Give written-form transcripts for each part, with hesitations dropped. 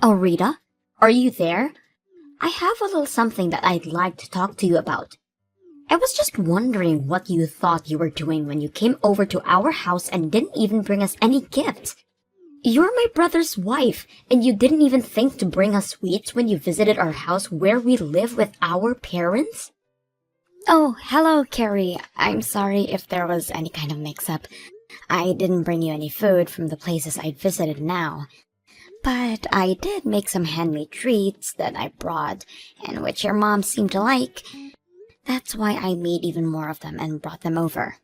Oh, Rita, are you there? I have a little something that I'd like to talk to you about. I was just wondering what you thought you were doing when you came over to our house and didn't even bring us any gifts. You're my brother's wife, and you didn't even think to bring us sweets when you visited our house where we live with our parents? Oh, hello, Carrie. I'm sorry if there was any kind of mix-up. I didn't bring you any food from the places I'd visited now. But I did make some handmade treats that I brought, and which your mom seemed to like. That's why I made even more of them and brought them over.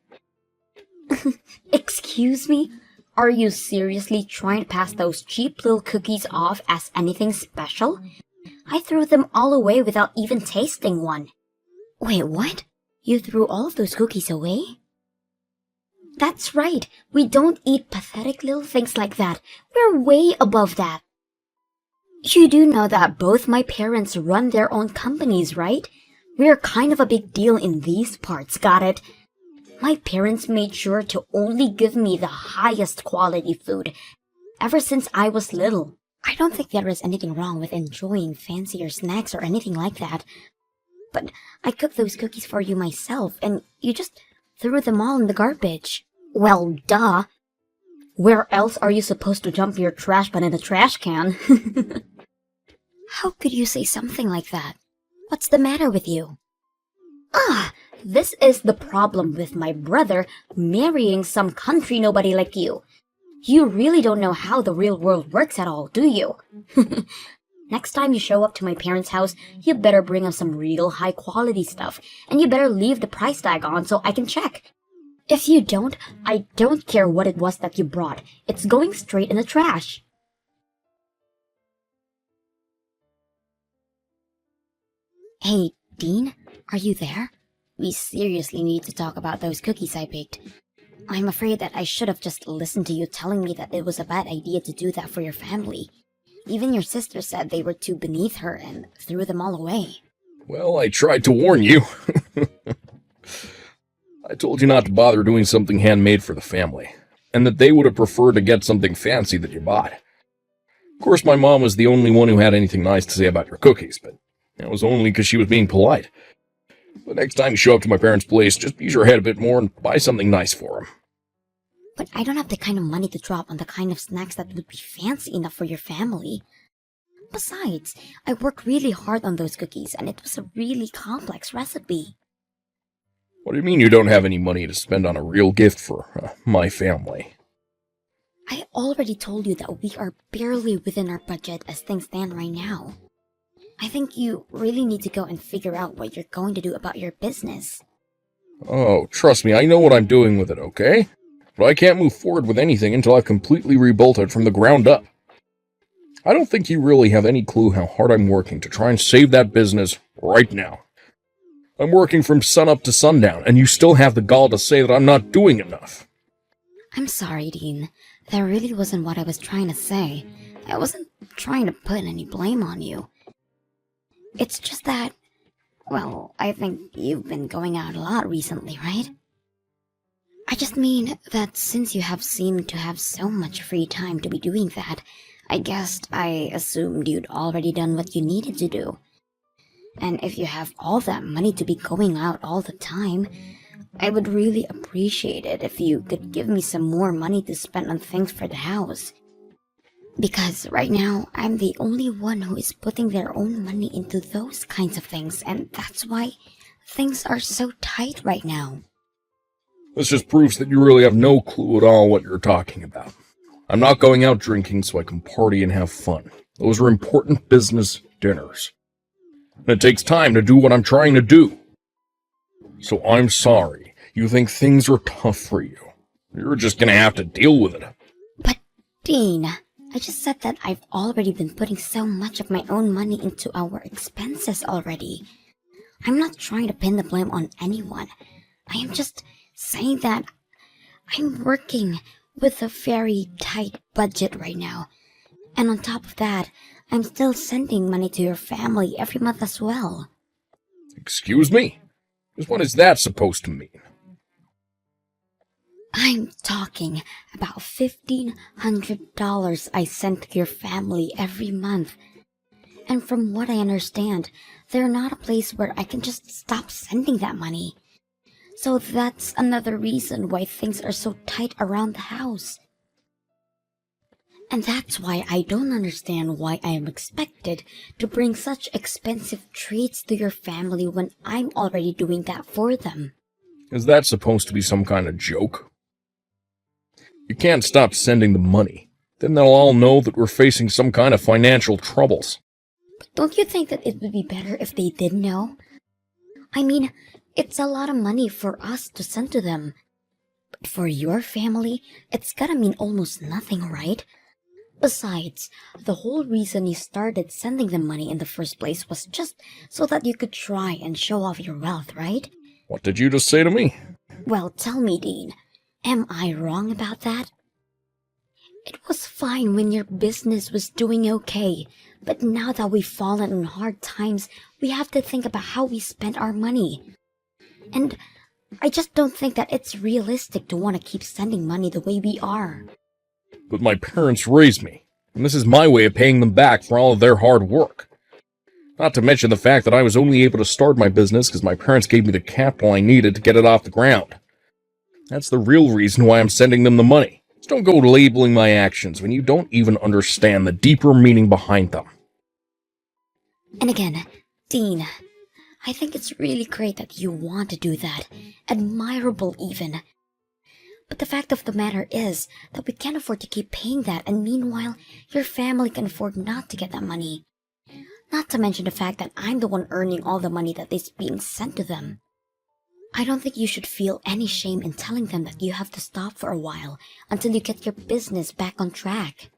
Excuse me? Are you seriously trying to pass those cheap little cookies off as anything special? I threw them all away without even tasting one. Wait, what? You threw all of those cookies away? That's right. We don't eat pathetic little things like that. We're way above that. You do know that both my parents run their own companies, right? We're kind of a big deal in these parts, got it? My parents made sure to only give me the highest quality food ever since I was little. I don't think there is anything wrong with enjoying fancier snacks or anything like that. But I cooked those cookies for you myself, and you just threw them all in the garbage. Well, duh. Where else are you supposed to dump your trash but in a trash can? How could you say something like that? What's the matter with you? This is the problem with my brother marrying some country nobody like you. You really don't know how the real world works at all, do you? Next time you show up to my parents' house, you better bring us some real high-quality stuff, and you better leave the price tag on so I can check. If you don't, I don't care what it was that you brought. It's going straight in the trash. Hey, Dean, are you there? We seriously need to talk about those cookies I baked. I'm afraid that I should have just listened to you telling me that it was a bad idea to do that for your family. Even your sister said they were too beneath her and threw them all away. Well, I tried to warn you. I told you not to bother doing something handmade for the family, and that they would have preferred to get something fancy that you bought. Of course, my mom was the only one who had anything nice to say about your cookies, but that was only because she was being polite. But next time you show up to my parents' place, just use your head a bit more and buy something nice for them. But I don't have the kind of money to drop on the kind of snacks that would be fancy enough for your family. Besides, I worked really hard on those cookies, and it was a really complex recipe. What do you mean you don't have any money to spend on a real gift for my family? I already told you that we are barely within our budget as things stand right now. I think you really need to go and figure out what you're going to do about your business. Oh, trust me, I know what I'm doing with it, okay? But I can't move forward with anything until I've completely rebuilt it from the ground up. I don't think you really have any clue how hard I'm working to try and save that business right now. I'm working from sunup to sundown, and you still have the gall to say that I'm not doing enough. I'm sorry, Dean. That really wasn't what I was trying to say. I wasn't trying to put any blame on you. It's just that, well, I think you've been going out a lot recently, right? I just mean that since you have seemed to have so much free time to be doing that, I guessed I assumed you'd already done what you needed to do. And if you have all that money to be going out all the time, I would really appreciate it if you could give me some more money to spend on things for the house. Because right now, I'm the only one who is putting their own money into those kinds of things, and that's why things are so tight right now. This just proves that you really have no clue at all what you're talking about. I'm not going out drinking so I can party and have fun. Those are important business dinners. And it takes time to do what I'm trying to do. So I'm sorry. You think things are tough for you. You're just gonna have to deal with it. But, Dean, I just said that I've already been putting so much of my own money into our expenses already. I'm not trying to pin the blame on anyone. I am just saying that I'm working with a very tight budget right now. And on top of that, I'm still sending money to your family every month as well. Excuse me? Just what is that supposed to mean? I'm talking about $1,500 I send to your family every month. And from what I understand, they're not a place where I can just stop sending that money. So that's another reason why things are so tight around the house. And that's why I don't understand why I am expected to bring such expensive treats to your family when I'm already doing that for them. Is that supposed to be some kind of joke? You can't stop sending the money. Then they'll all know that we're facing some kind of financial troubles. But don't you think that it would be better if they did know? I mean, it's a lot of money for us to send to them. But for your family, it's gotta mean almost nothing, right? Besides, the whole reason you started sending them money in the first place was just so that you could try and show off your wealth, right? What did you just say to me? Well, tell me, Dean, am I wrong about that? It was fine when your business was doing okay, but now that we've fallen on hard times, we have to think about how we spend our money. And I just don't think that it's realistic to want to keep sending money the way we are. But my parents raised me, and this is my way of paying them back for all of their hard work. Not to mention the fact that I was only able to start my business because my parents gave me the capital I needed to get it off the ground. That's the real reason why I'm sending them the money. Just don't go labeling my actions when you don't even understand the deeper meaning behind them. And again, Dean, I think it's really great that you want to do that. Admirable even. But the fact of the matter is that we can't afford to keep paying that, and meanwhile, your family can afford not to get that money. Not to mention the fact that I'm the one earning all the money that is being sent to them. I don't think you should feel any shame in telling them that you have to stop for a while until you get your business back on track.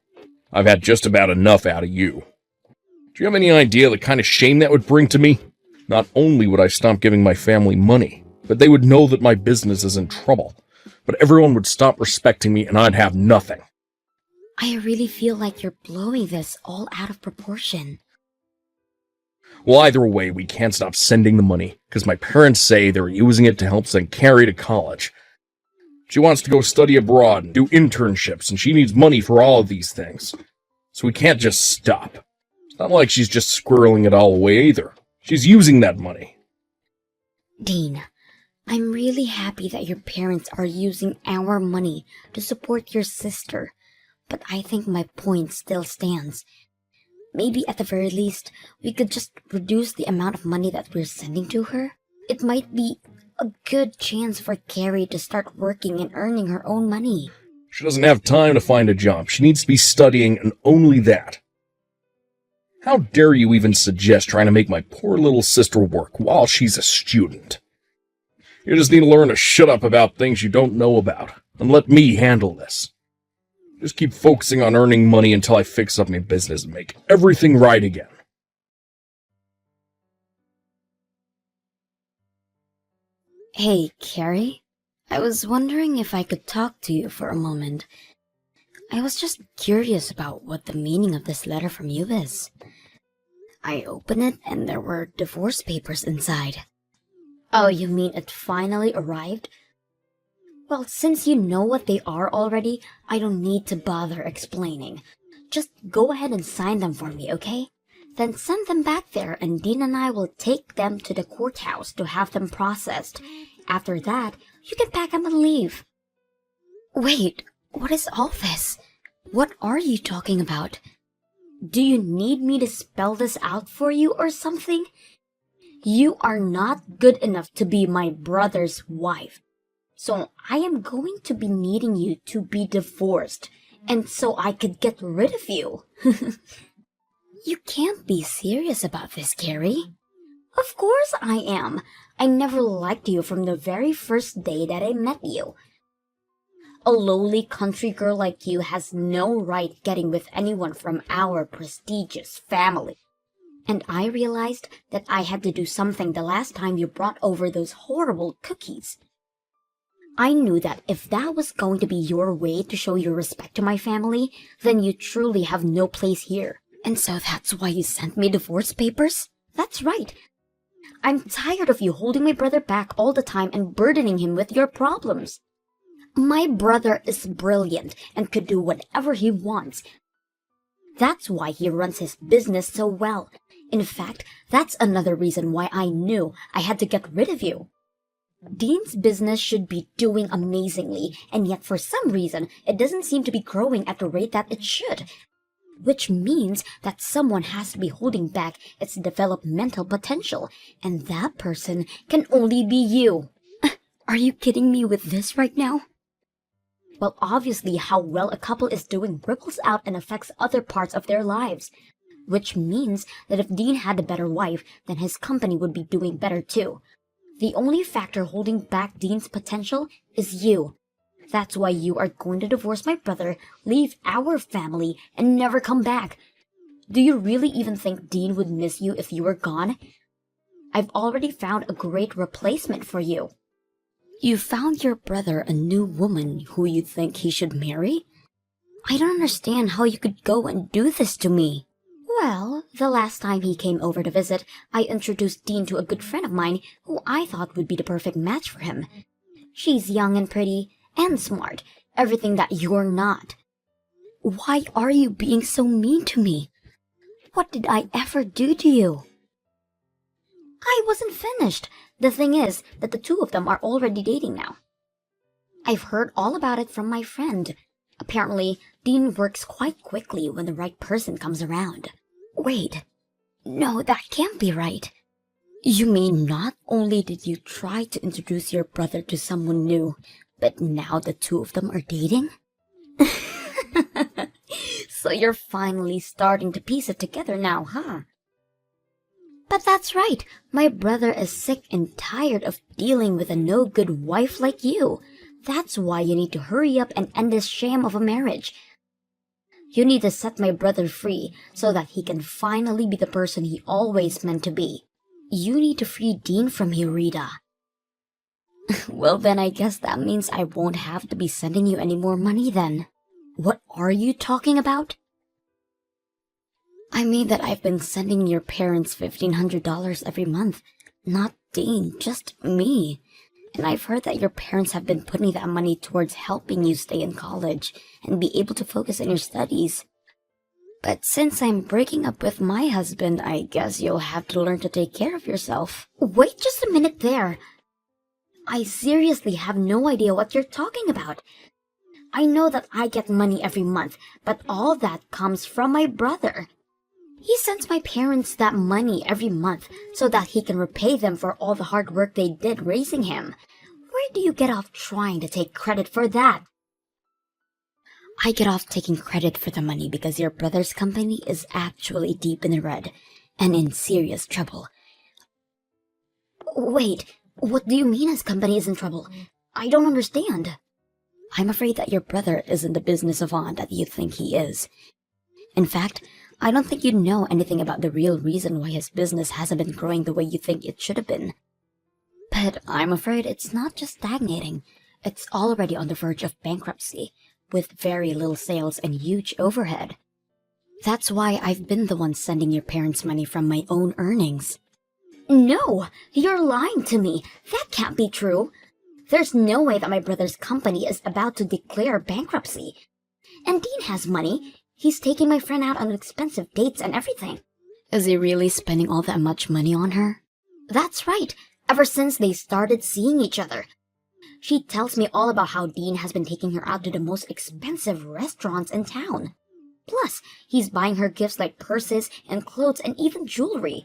I've had just about enough out of you. Do you have any idea the kind of shame that would bring to me? Not only would I stop giving my family money, but they would know that my business is in trouble. But everyone would stop respecting me and I'd have nothing. I really feel like you're blowing this all out of proportion. Well, either way, we can't stop sending the money, because my parents say they're using it to help send Carrie to college. She wants to go study abroad and do internships, and she needs money for all of these things. So we can't just stop. It's not like she's just squirreling it all away either. She's using that money. Dean, I'm really happy that your parents are using our money to support your sister, but I think my point still stands. Maybe at the very least, we could just reduce the amount of money that we're sending to her. It might be a good chance for Carrie to start working and earning her own money. She doesn't have time to find a job. She needs to be studying, and only that. How dare you even suggest trying to make my poor little sister work while she's a student? You just need to learn to shut up about things you don't know about, and let me handle this. Just keep focusing on earning money until I fix up my business and make everything right again. Hey, Carrie. I was wondering if I could talk to you for a moment. I was just curious about what the meaning of this letter from you is. I opened it and there were divorce papers inside. Oh, you mean it finally arrived? Well, since you know what they are already, I don't need to bother explaining. Just go ahead and sign them for me, okay? Then send them back there and Dean and I will take them to the courthouse to have them processed. After that, you can pack up and leave. Wait, what is all this? What are you talking about? Do you need me to spell this out for you or something? You are not good enough to be my brother's wife. So I am going to be needing you to be divorced, and so I could get rid of you. You can't be serious about this, Carrie. Of course I am. I never liked you from the very first day that I met you. A lowly country girl like you has no right getting with anyone from our prestigious family. And I realized that I had to do something the last time you brought over those horrible cookies. I knew that if that was going to be your way to show your respect to my family, then you truly have no place here. And so that's why you sent me divorce papers? That's right. I'm tired of you holding my brother back all the time and burdening him with your problems. My brother is brilliant and could do whatever he wants. That's why he runs his business so well. In fact, that's another reason why I knew I had to get rid of you. Dean's business should be doing amazingly, and yet for some reason, it doesn't seem to be growing at the rate that it should. Which means that someone has to be holding back its developmental potential, and that person can only be you. Are you kidding me with this right now? Well, obviously, how well a couple is doing ripples out and affects other parts of their lives. Which means that if Dean had a better wife, then his company would be doing better too. The only factor holding back Dean's potential is you. That's why you are going to divorce my brother, leave our family, and never come back. Do you really even think Dean would miss you if you were gone? I've already found a great replacement for you. You found your brother a new woman who you think he should marry? I don't understand how you could go and do this to me. Well, the last time he came over to visit, I introduced Dean to a good friend of mine who I thought would be the perfect match for him. She's young and pretty, and smart, everything that you're not. Why are you being so mean to me? What did I ever do to you? I wasn't finished. The thing is that the two of them are already dating now. I've heard all about it from my friend. Apparently, Dean works quite quickly when the right person comes around. Wait, no, that can't be right. You mean not only did you try to introduce your brother to someone new, but now the two of them are dating? So you're finally starting to piece it together now, huh? But that's right, my brother is sick and tired of dealing with a no-good wife like you. That's why you need to hurry up and end this sham of a marriage. You need to set my brother free so that he can finally be the person he always meant to be. You need to free Dean from you, Rita. Well, then I guess that means I won't have to be sending you any more money then. What are you talking about? I mean that I've been sending your parents $1,500 every month. Not Dean, just me. And I've heard that your parents have been putting that money towards helping you stay in college and be able to focus on your studies. But since I'm breaking up with my husband, I guess you'll have to learn to take care of yourself. Wait just a minute there. I seriously have no idea what you're talking about. I know that I get money every month, but all that comes from my brother. He sends my parents that money every month so that he can repay them for all the hard work they did raising him. Where do you get off trying to take credit for that? I get off taking credit for the money because your brother's company is actually deep in the red and in serious trouble. Wait, what do you mean his company is in trouble? I don't understand. I'm afraid that your brother isn't the business savant that you think he is. In fact, I don't think you know anything about the real reason why his business hasn't been growing the way you think it should have been. But I'm afraid it's not just stagnating. It's already on the verge of bankruptcy, with very little sales and huge overhead. That's why I've been the one sending your parents money from my own earnings. No, you're lying to me. That can't be true. There's no way that my brother's company is about to declare bankruptcy. And Dean has money. He's taking my friend out on expensive dates and everything. Is he really spending all that much money on her? That's right, ever since they started seeing each other. She tells me all about how Dean has been taking her out to the most expensive restaurants in town. Plus, he's buying her gifts like purses and clothes and even jewelry.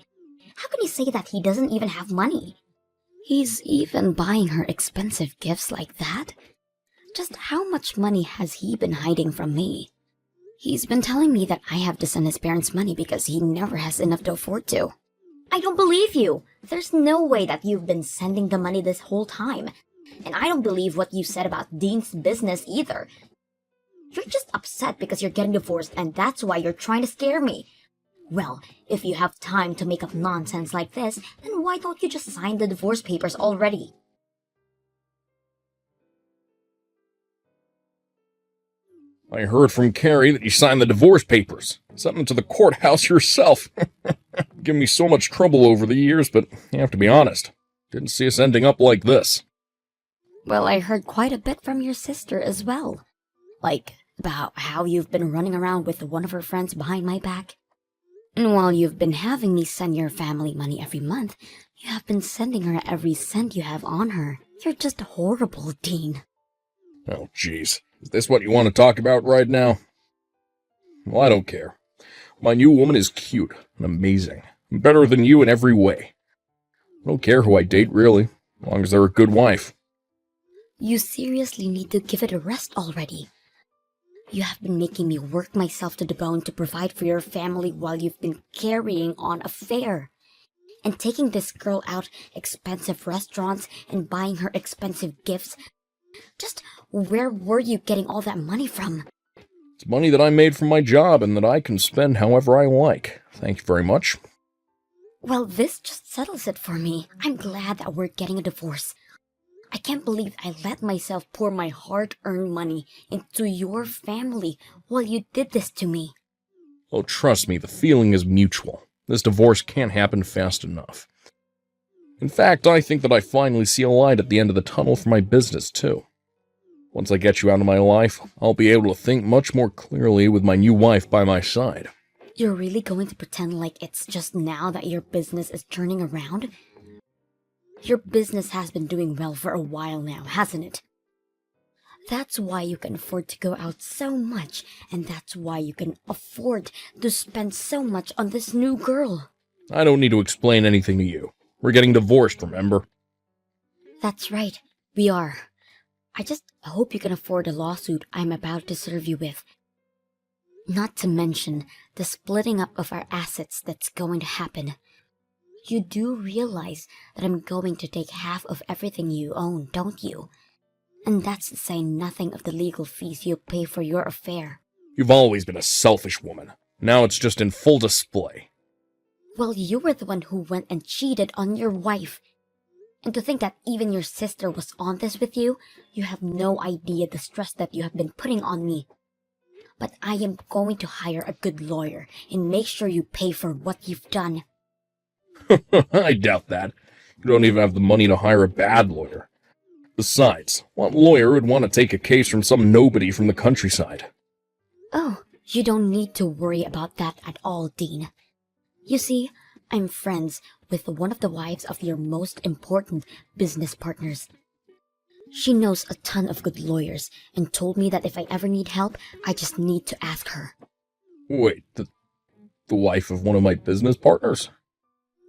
How can he say that he doesn't even have money? He's even buying her expensive gifts like that? Just how much money has he been hiding from me? He's been telling me that I have to send his parents money because he never has enough to afford to. I don't believe you. There's no way that you've been sending the money this whole time. And I don't believe what you said about Dean's business either. You're just upset because you're getting divorced and that's why you're trying to scare me. Well, if you have time to make up nonsense like this, then why don't you just sign the divorce papers already? I heard from Carrie that you signed the divorce papers. Sent them to the courthouse yourself. Given me so much trouble over the years, but you have to be honest. Didn't see us ending up like this. Well, I heard quite a bit from your sister as well. Like, about how you've been running around with one of her friends behind my back. And while you've been having me send your family money every month, you have been sending her every cent you have on her. You're just horrible, Dean. Oh, jeez. Is this what you want to talk about right now? Well, I don't care. My new woman is cute and amazing. Better than you in every way. I don't care who I date, really, as long as they're a good wife. You seriously need to give it a rest already. You have been making me work myself to the bone to provide for your family while you've been carrying on a fare. And taking this girl out expensive restaurants and buying her expensive gifts. Just where were you getting all that money from? It's money that I made from my job and that I can spend however I like. Thank you very much. Well, this just settles it for me. I'm glad that we're getting a divorce. I can't believe I let myself pour my hard-earned money into your family while you did this to me. Oh, trust me, the feeling is mutual. This divorce can't happen fast enough. In fact, I think that I finally see a light at the end of the tunnel for my business, too. Once I get you out of my life, I'll be able to think much more clearly with my new wife by my side. You're really going to pretend like it's just now that your business is turning around? Your business has been doing well for a while now, hasn't it? That's why you can afford to go out so much, and that's why you can afford to spend so much on this new girl. I don't need to explain anything to you. We're getting divorced, remember? That's right, we are. I just hope you can afford the lawsuit I'm about to serve you with. Not to mention the splitting up of our assets that's going to happen. You do realize that I'm going to take half of everything you own, don't you? And that's to say nothing of the legal fees you'll pay for your affair. You've always been a selfish woman. Now it's just in full display. Well, you were the one who went and cheated on your wife. And to think that even your sister was on this with you, you have no idea the stress that you have been putting on me. But I am going to hire a good lawyer and make sure you pay for what you've done. I doubt that. You don't even have the money to hire a bad lawyer. Besides, what lawyer would want to take a case from some nobody from the countryside? Oh, you don't need to worry about that at all, Dean. You see, I'm friends with one of the wives of your most important business partners. She knows a ton of good lawyers and told me that if I ever need help, I just need to ask her. Wait, the wife of one of my business partners?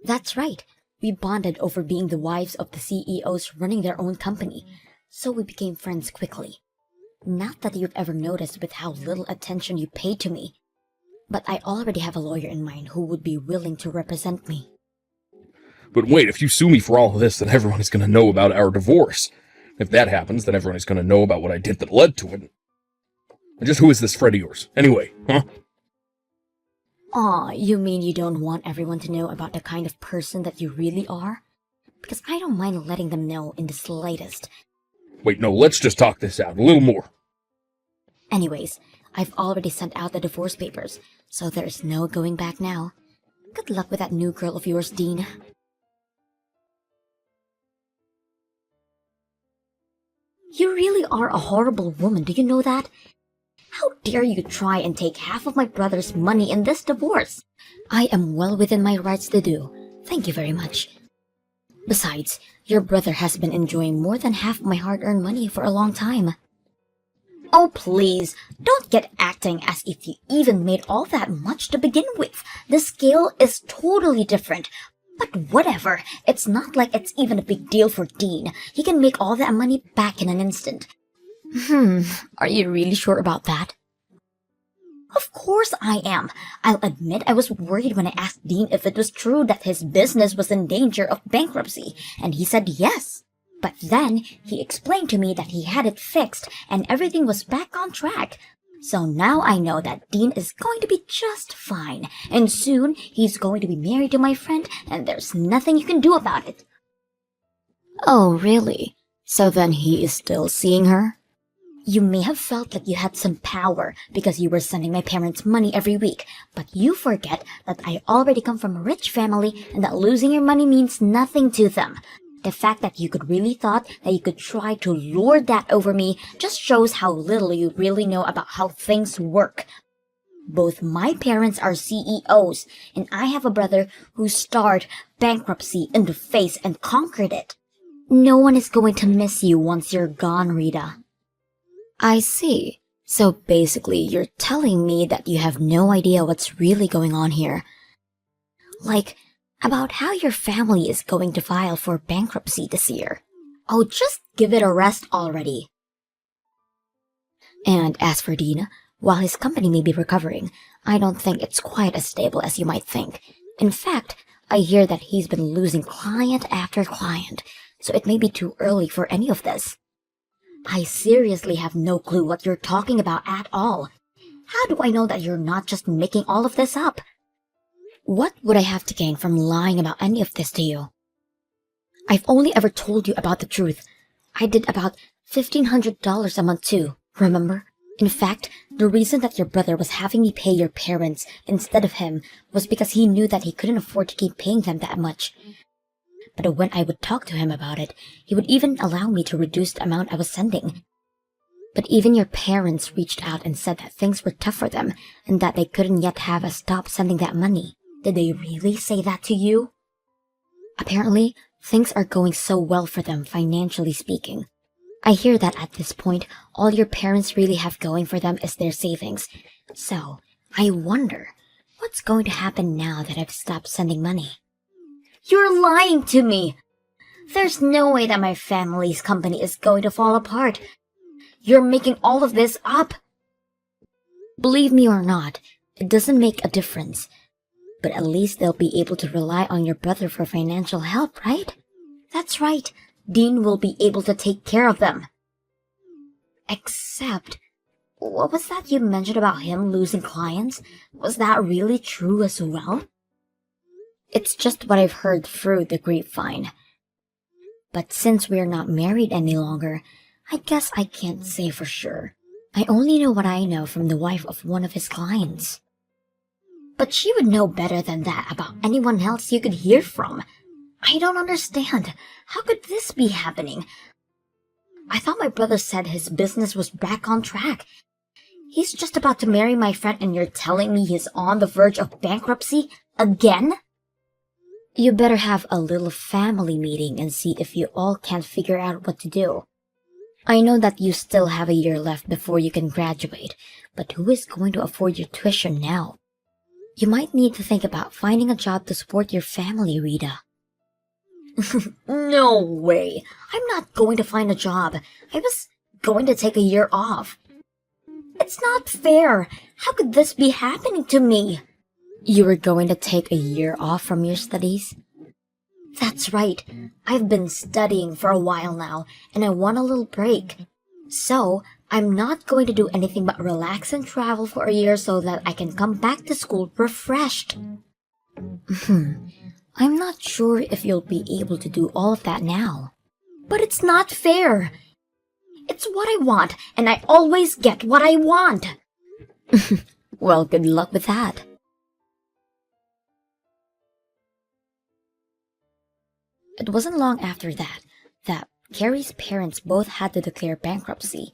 That's right. We bonded over being the wives of the CEOs running their own company, so we became friends quickly. Not that you've ever noticed with how little attention you paid to me, but I already have a lawyer in mind who would be willing to represent me. But wait, if you sue me for all of this, then everyone is going to know about our divorce. If that happens, then everyone is going to know about what I did that led to it. And just who is this friend of yours, anyway, huh? Aw, you mean you don't want everyone to know about the kind of person that you really are? Because I don't mind letting them know in the slightest. Wait, no, let's just talk this out a little more. Anyways, I've already sent out the divorce papers, so there's no going back now. Good luck with that new girl of yours, Dean. You really are a horrible woman, do you know that? How dare you try and take half of my brother's money in this divorce? I am well within my rights to do. Thank you very much. Besides, your brother has been enjoying more than half my hard-earned money for a long time. Oh, please, don't get acting as if you even made all that much to begin with. The scale is totally different. But whatever, it's not like it's even a big deal for Dean. He can make all that money back in an instant. Are you really sure about that? Of course I am. I'll admit I was worried when I asked Dean if it was true that his business was in danger of bankruptcy, and he said yes. But then he explained to me that he had it fixed and everything was back on track. So now I know that Dean is going to be just fine, and soon he's going to be married to my friend, and there's nothing you can do about it. Oh, really? So then he is still seeing her? You may have felt like you had some power because you were sending my parents money every week, but you forget that I already come from a rich family and that losing your money means nothing to them. The fact that you could really thought that you could try to lord that over me just shows how little you really know about how things work. Both my parents are CEOs, and I have a brother who stared bankruptcy in the face and conquered it. No one is going to miss you once you're gone, Rita. I see. So basically, you're telling me that you have no idea what's really going on here. Like, about how your family is going to file for bankruptcy this year. Oh, just give it a rest already. And as for Dean, while his company may be recovering, I don't think it's quite as stable as you might think. In fact, I hear that he's been losing client after client, so it may be too early for any of this. I seriously have no clue what you're talking about at all. How do I know that you're not just making all of this up? What would I have to gain from lying about any of this to you? I've only ever told you about the truth. I did about $1,500 a month too, remember? In fact, the reason that your brother was having me pay your parents instead of him was because he knew that he couldn't afford to keep paying them that much. But when I would talk to him about it, he would even allow me to reduce the amount I was sending. But even your parents reached out and said that things were tough for them and that they couldn't yet have us stop sending that money. Did they really say that to you? Apparently, things are going so well for them financially speaking. I hear that at this point, all your parents really have going for them is their savings. So, I wonder, what's going to happen now that I've stopped sending money? You're lying to me! There's no way that my family's company is going to fall apart. You're making all of this up. Believe me or not, it doesn't make a difference. But at least they'll be able to rely on your brother for financial help, right? That's right. Dean will be able to take care of them. Except, what was that you mentioned about him losing clients? Was that really true as well? It's just what I've heard through the grapevine. But since we're not married any longer, I guess I can't say for sure. I only know what I know from the wife of one of his clients. But she would know better than that about anyone else you could hear from. I don't understand. How could this be happening? I thought my brother said his business was back on track. He's just about to marry my friend and you're telling me he's on the verge of bankruptcy again? You better have a little family meeting and see if you all can't figure out what to do. I know that you still have a year left before you can graduate, but who is going to afford your tuition now? You might need to think about finding a job to support your family, Rita. No way. I'm not going to find a job. I was going to take a year off. It's not fair. How could this be happening to me? You were going to take a year off from your studies? That's right. I've been studying for a while now, and I want a little break. So, I'm not going to do anything but relax and travel for a year so that I can come back to school refreshed. I'm not sure if you'll be able to do all of that now. But it's not fair. It's what I want, and I always get what I want. Well, good luck with that. It wasn't long after that Carrie's parents both had to declare bankruptcy.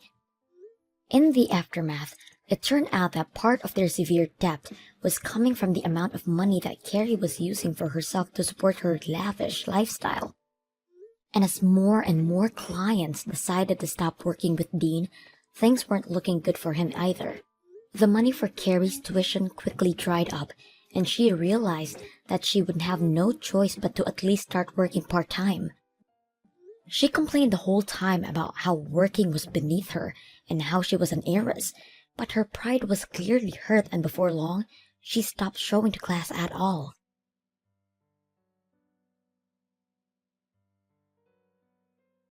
In the aftermath, it turned out that part of their severe debt was coming from the amount of money that Carrie was using for herself to support her lavish lifestyle. And as more and more clients decided to stop working with Dean, things weren't looking good for him either. The money for Carrie's tuition quickly dried up, and she realized that she would have no choice but to at least start working part-time. She complained the whole time about how working was beneath her and how she was an heiress, but her pride was clearly hurt, and before long, she stopped showing to class at all.